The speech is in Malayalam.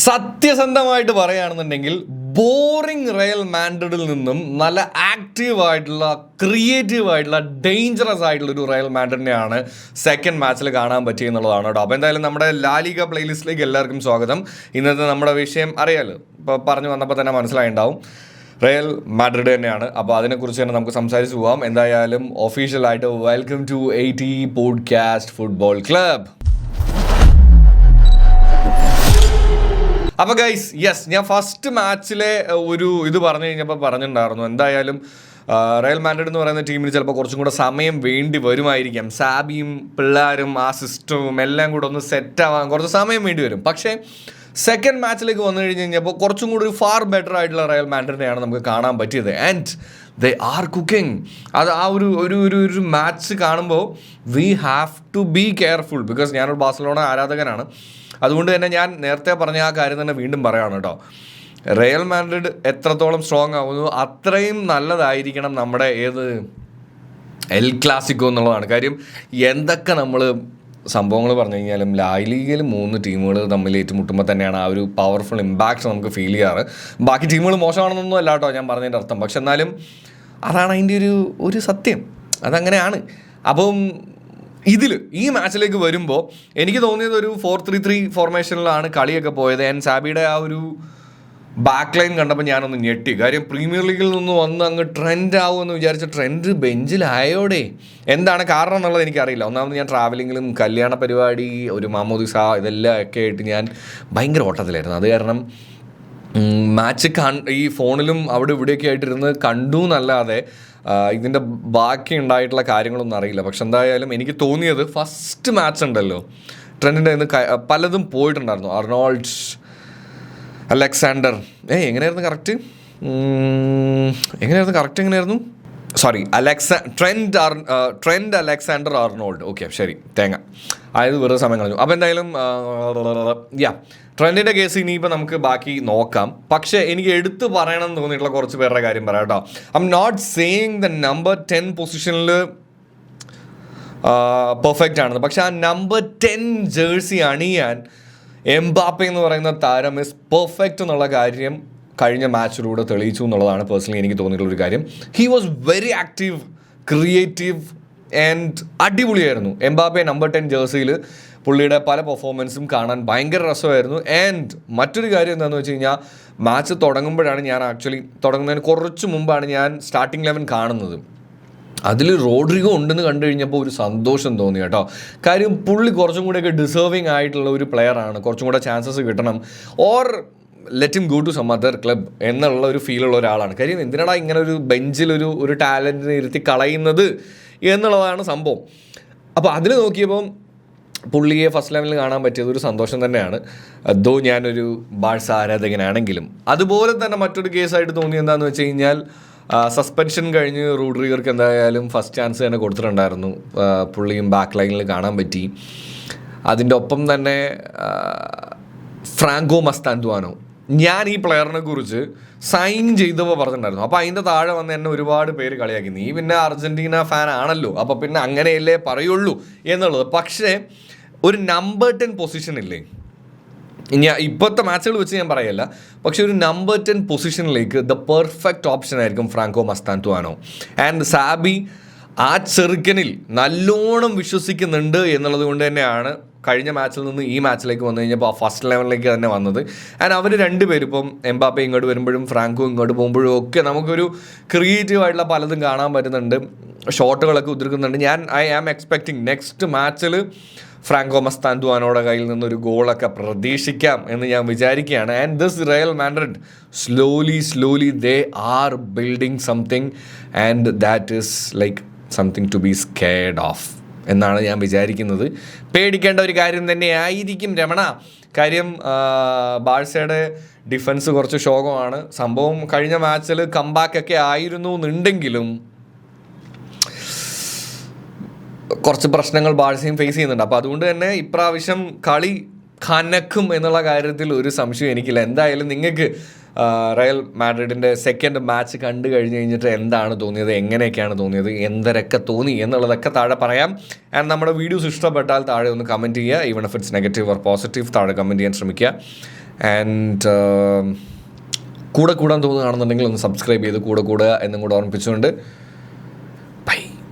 സത്യസന്ധമായിട്ട് പറയുകയാണെന്നുണ്ടെങ്കിൽ ബോറിംഗ് റയൽ മാഡ്രിഡിൽ നിന്നും നല്ല ആക്റ്റീവായിട്ടുള്ള ക്രിയേറ്റീവായിട്ടുള്ള ഡേഞ്ചറസ് ആയിട്ടുള്ള ഒരു റയൽ മാഡ്രിഡിനെയാണ് സെക്കൻഡ് മാച്ചിൽ കാണാൻ പറ്റിയെന്നുള്ളതാണ് കേട്ടോ. അപ്പോൾ എന്തായാലും നമ്മുടെ ലാലിഗ പ്ലേലിസ്റ്റിലേക്ക് എല്ലാവർക്കും സ്വാഗതം. ഇന്നത്തെ നമ്മുടെ വിഷയം അറിയാലോ, ഇപ്പോൾ പറഞ്ഞു വന്നപ്പോൾ തന്നെ മനസ്സിലായിട്ടുണ്ടാവും, റയൽ മാഡ്രിഡ് തന്നെയാണ്. അപ്പോൾ അതിനെക്കുറിച്ച് തന്നെ നമുക്ക് സംസാരിച്ച് പോകാം. എന്തായാലും ഒഫീഷ്യലായിട്ട് welcome to 80 podcast football club. അപ്പോൾ ഗൈസ്, യെസ്, ഞാൻ ഫസ്റ്റ് മാച്ചിലെ ഒരു ഇത് പറഞ്ഞു കഴിഞ്ഞപ്പോൾ പറഞ്ഞിട്ടുണ്ടായിരുന്നു, എന്തായാലും റയൽ മാഡ്രിഡ് എന്ന് പറയുന്ന ടീമിന് ചിലപ്പോൾ കുറച്ചും കൂടെ സമയം വേണ്ടി വരുമായിരിക്കാം. സാബിയും പിള്ളേരും ആ സിസ്റ്റവും എല്ലാം കൂടെ ഒന്ന് സെറ്റാവാൻ കുറച്ച് സമയം വേണ്ടി വരും. പക്ഷേ സെക്കൻഡ് മാച്ചിലേക്ക് വന്നു കഴിഞ്ഞപ്പോൾ കുറച്ചും കൂടി ഒരു ഫാർ ബെറ്റർ ആയിട്ടുള്ള റയൽ മാഡ്രിഡിനെയാണ് നമുക്ക് കാണാൻ പറ്റിയത്. And they are cooking. അത് ആ ഒരു മാച്ച് കാണുമ്പോൾ we have to be careful. Because ഞാനൊരു ബാഴ്സലോണ ആരാധകനാണ്. അതുകൊണ്ട് തന്നെ ഞാൻ നേരത്തെ പറഞ്ഞ ആ കാര്യം തന്നെ വീണ്ടും പറയുകയാണ് കേട്ടോ. റയൽ മാഡ്രിഡ് എത്രത്തോളം സ്ട്രോങ് ആവുന്നു അത്രയും നല്ലതായിരിക്കണം നമ്മുടെ എൽ ക്ലാസിക്കോ എന്നുള്ളതാണ് കാര്യം. എന്തൊക്കെ നമ്മൾ സംഭവങ്ങൾ പറഞ്ഞു കഴിഞ്ഞാലും ലീഗയിൽ 3 ടീമുകൾ തമ്മിൽ ഏറ്റുമുട്ടുമ്പോൾ തന്നെയാണ് ആ ഒരു പവർഫുൾ ഇമ്പാക്റ്റ് നമുക്ക് ഫീൽ ചെയ്യാറ്. ബാക്കി ടീമുകൾ മോശമാണെന്നൊന്നും അല്ല കേട്ടോ ഞാൻ പറഞ്ഞതിൻ്റെ അർത്ഥം. പക്ഷെ എന്നാലും അതാണ് അതിൻ്റെ ഒരു സത്യം, അതങ്ങനെയാണ്. അപ്പം ഈ മാച്ചിലേക്ക് വരുമ്പോൾ എനിക്ക് തോന്നിയത് ഒരു 4-3-3 ഫോർമേഷനിലാണ് കളിയൊക്കെ പോയത്. ആൻഡ് സാബിയുടെ ആ ഒരു ബാക്ക് ലൈൻ കണ്ടപ്പോൾ ഞാനൊന്ന് ഞെട്ടി. കാര്യം പ്രീമിയർ ലീഗിൽ നിന്ന് വന്ന് അങ്ങ് ട്രെൻഡ് ആവുമെന്ന് വിചാരിച്ച ട്രെൻഡ് ബെഞ്ചിലായോടെ. എന്താണ് കാരണം എന്നുള്ളത് എനിക്കറിയില്ല. ഒന്നാമത് ഞാൻ ട്രാവലിങ്ങിലും കല്യാണ പരിപാടി, ഒരു മാമോദിസ, ഇതെല്ലാം ഒക്കെ ആയിട്ട് ഞാൻ ഭയങ്കര ഓട്ടത്തിലായിരുന്നു. അത് കാരണം മാച്ച് ഈ ഫോണിലും അവിടെ ഇവിടെയൊക്കെ ആയിട്ടിരുന്ന് കണ്ടു എന്നല്ലാതെ ഇതിൻ്റെ ബാക്കി ഉണ്ടായിട്ടുള്ള കാര്യങ്ങളൊന്നും അറിയില്ല. പക്ഷെ എന്തായാലും എനിക്ക് തോന്നിയത് ഫസ്റ്റ് മാച്ച് ഉണ്ടല്ലോ, ട്രെൻഡിൻ്റെ ഇന്ന് പലതും പോയിട്ടുണ്ടായിരുന്നു. അർണോൾഡ്, അലക്സാണ്ടർ, എങ്ങനെയായിരുന്നു correct sorry, trend Alexander Arnold. Okay, ശരി, തേങ്ങ ആയത് വെറുതെ സമയം കളഞ്ഞു. അപ്പോൾ എന്തായാലും ട്രെൻഡിൻ്റെ കേസ് ഇനിയിപ്പോൾ നമുക്ക് ബാക്കി നോക്കാം. പക്ഷേ എനിക്ക് എടുത്തു പറയണം എന്ന് തോന്നിയിട്ടുള്ള കുറച്ച് പേരുടെ കാര്യം പറയാം കേട്ടോ. I am not saying the number 10 പൊസിഷനിൽ പെർഫെക്റ്റ് ആണെന്ന്. പക്ഷെ ആ നമ്പർ 10 ജേഴ്സി അണിയാൻ എംബാപ്പെ എന്ന് പറയുന്ന താരം ഇസ് പെർഫെക്റ്റ് എന്നുള്ള കാര്യം കഴിഞ്ഞ മാച്ചിലൂടെ തെളിയിച്ചു എന്നുള്ളതാണ് പേഴ്സണലി എനിക്ക് തോന്നിയിട്ടുള്ളൊരു കാര്യം. He was very active, creative and അടിപൊളിയായിരുന്നു. എംബാപ്പെ നമ്പർ 10 ജേഴ്സിയിൽ പുള്ളിയുടെ പല പെർഫോമൻസും കാണാൻ ഭയങ്കര രസമായിരുന്നു. ആൻഡ് മറ്റൊരു കാര്യം എന്താണെന്ന് വെച്ച് കഴിഞ്ഞാൽ മാച്ച് തുടങ്ങുമ്പോഴാണ് ഞാൻ തുടങ്ങുന്നതിന് കുറച്ച് മുമ്പാണ് ഞാൻ സ്റ്റാർട്ടിംഗ് 11 കാണുന്നത്. അതിൽ റോഡ്രിഗോ ഉണ്ടെന്ന് കണ്ടു കഴിഞ്ഞപ്പോൾ ഒരു സന്തോഷം തോന്നി കേട്ടോ. കാര്യം പുള്ളി കുറച്ചും കൂടെയൊക്കെ ഡിസേർവിങ് ആയിട്ടുള്ള ഒരു പ്ലെയറാണ്. കുറച്ചും കൂടെ ചാൻസസ് കിട്ടണം, or let him go to some other club എന്നുള്ള ഒരു ഫീലുള്ള ഒരാളാണ്. കാര്യം എന്തിനാടാ ഇങ്ങനെ ഒരു ബെഞ്ചിൽ ഒരു ടാലൻറ്റിനെ ഇരുത്തി കളയുന്നത് എന്നുള്ളതാണ് സംഭവം. അപ്പോൾ അതിൽ നോക്കിയപ്പം പുള്ളിയെ ഫസ്റ്റ് ലെവലിൽ കാണാൻ പറ്റിയത് ഒരു സന്തോഷം തന്നെയാണ്. അതോ ഞാനൊരു ബാഴ്സ ആരാധകനാണെങ്കിലും. അതുപോലെ തന്നെ മറ്റൊരു കേസായിട്ട് തോന്നി എന്താണെന്ന് വെച്ച് കഴിഞ്ഞാൽ സസ്പെൻഷൻ കഴിഞ്ഞ് റോഡ്രിഗർക്ക് എന്തായാലും ഫസ്റ്റ് ചാൻസ് തന്നെ കൊടുത്തിട്ടുണ്ടായിരുന്നു. പുള്ളിയും ബാക്ക് ലൈനിൽ കാണാൻ പറ്റി. അതിൻ്റെ ഒപ്പം തന്നെ ഫ്രാങ്കോ മസ്താന്തുവാനോ, ഞാൻ ഈ പ്ലെയറിനെ കുറിച്ച് സൈൻ ചെയ്തപ്പോൾ പറഞ്ഞിട്ടുണ്ടായിരുന്നു. അപ്പോൾ അതിൻ്റെ താഴെ വന്ന് എന്നെ ഒരുപാട് പേര് കളിയാക്കി, നീ പിന്നെ അർജൻറ്റീന ഫാൻ ആണല്ലോ, അപ്പോൾ പിന്നെ അങ്ങനെയല്ലേ പറയുള്ളൂ എന്നുള്ളത്. പക്ഷേ ഒരു നമ്പർ 10 പൊസിഷനില്ലേ, ഞാൻ ഇപ്പോഴത്തെ മാച്ചുകൾ വെച്ച് ഞാൻ പറയല്ല, പക്ഷെ ഒരു നമ്പർ 10 പൊസിഷനിലേക്ക് ദ പെർഫെക്റ്റ് ഓപ്ഷൻ ആയിരിക്കും ഫ്രാങ്കോ മസ്താന്തുവാനോ. ആൻഡ് സാബി ആ ചെറുക്കനിൽ നല്ലോണം വിശ്വസിക്കുന്നുണ്ട് എന്നുള്ളത് കൊണ്ട് തന്നെയാണ് കഴിഞ്ഞ മാച്ചിൽ നിന്ന് ഈ മാച്ചിലേക്ക് വന്നു കഴിഞ്ഞപ്പോൾ ആ ഫസ്റ്റ് ലെവലിലേക്ക് തന്നെ വന്നത്. ആൻഡ് അവർ രണ്ടുപേരും ഇപ്പം എംബാപ്പെ ഇങ്ങോട്ട് വരുമ്പോഴും ഫ്രാങ്കോ ഇങ്ങോട്ട് പോകുമ്പോഴും ഒക്കെ നമുക്കൊരു ക്രിയേറ്റീവായിട്ടുള്ള പലതും കാണാൻ പറ്റുന്നുണ്ട്. ഷോട്ടുകളൊക്കെ ഉതിർക്കുന്നുണ്ട്. ഐ ആം എക്സ്പെക്റ്റിംഗ് നെക്സ്റ്റ് മാച്ചിൽ ഫ്രാങ്കോ മസ്താന്തുവാനോടെ കയ്യിൽ നിന്നൊരു ഗോളൊക്കെ പ്രതീക്ഷിക്കാം എന്ന് ഞാൻ വിചാരിക്കുകയാണ്. And this Real Madrid slowly they are building something and that is like something to be scared of എന്നാണ് ഞാൻ വിചാരിക്കുന്നത്. പേടിക്കേണ്ട ഒരു കാര്യം തന്നെ ആയിരിക്കും രമണ. കാര്യം ബാഴ്സയുടെ ഡിഫൻസ് കുറച്ച് ശോകമാണ്. സംഭവം കഴിഞ്ഞ മാച്ചിൽ കംബാക്കൊക്കെ ആയിരുന്നു എന്നുണ്ടെങ്കിലും കുറച്ച് പ്രശ്നങ്ങൾ ബാഴ്സയും ഫേസ് ചെയ്യുന്നുണ്ട്. അപ്പോൾ അതുകൊണ്ട് തന്നെ ഇപ്രാവശ്യം കളി കനക്കും എന്നുള്ള കാര്യത്തിൽ ഒരു സംശയം എനിക്കില്ല. എന്തായാലും നിങ്ങൾക്ക് റയൽ മാഡ്രിഡിൻ്റെ സെക്കൻഡ് മാച്ച് കണ്ടു കഴിഞ്ഞിട്ട് എന്താണ് തോന്നിയത്, എങ്ങനെയൊക്കെയാണ് തോന്നിയത്, എന്തരൊക്കെ തോന്നി എന്നുള്ളതൊക്കെ താഴെ പറയാം. ആൻഡ് നമ്മുടെ വീഡിയോസ് ഇഷ്ടപ്പെട്ടാൽ താഴെ ഒന്ന് കമൻറ്റ് ചെയ്യുക. Even if it's negative or positive താഴെ കമൻറ്റ് ചെയ്യാൻ ശ്രമിക്കുക. ആൻഡ് കൂടെ കൂടാൻ തോന്നുകയാണെന്നുണ്ടെങ്കിൽ ഒന്ന് സബ്സ്ക്രൈബ് ചെയ്ത് കൂടെ കൂടുക എന്നും കൂടെ ഓർമ്മിപ്പിച്ചുകൊണ്ട്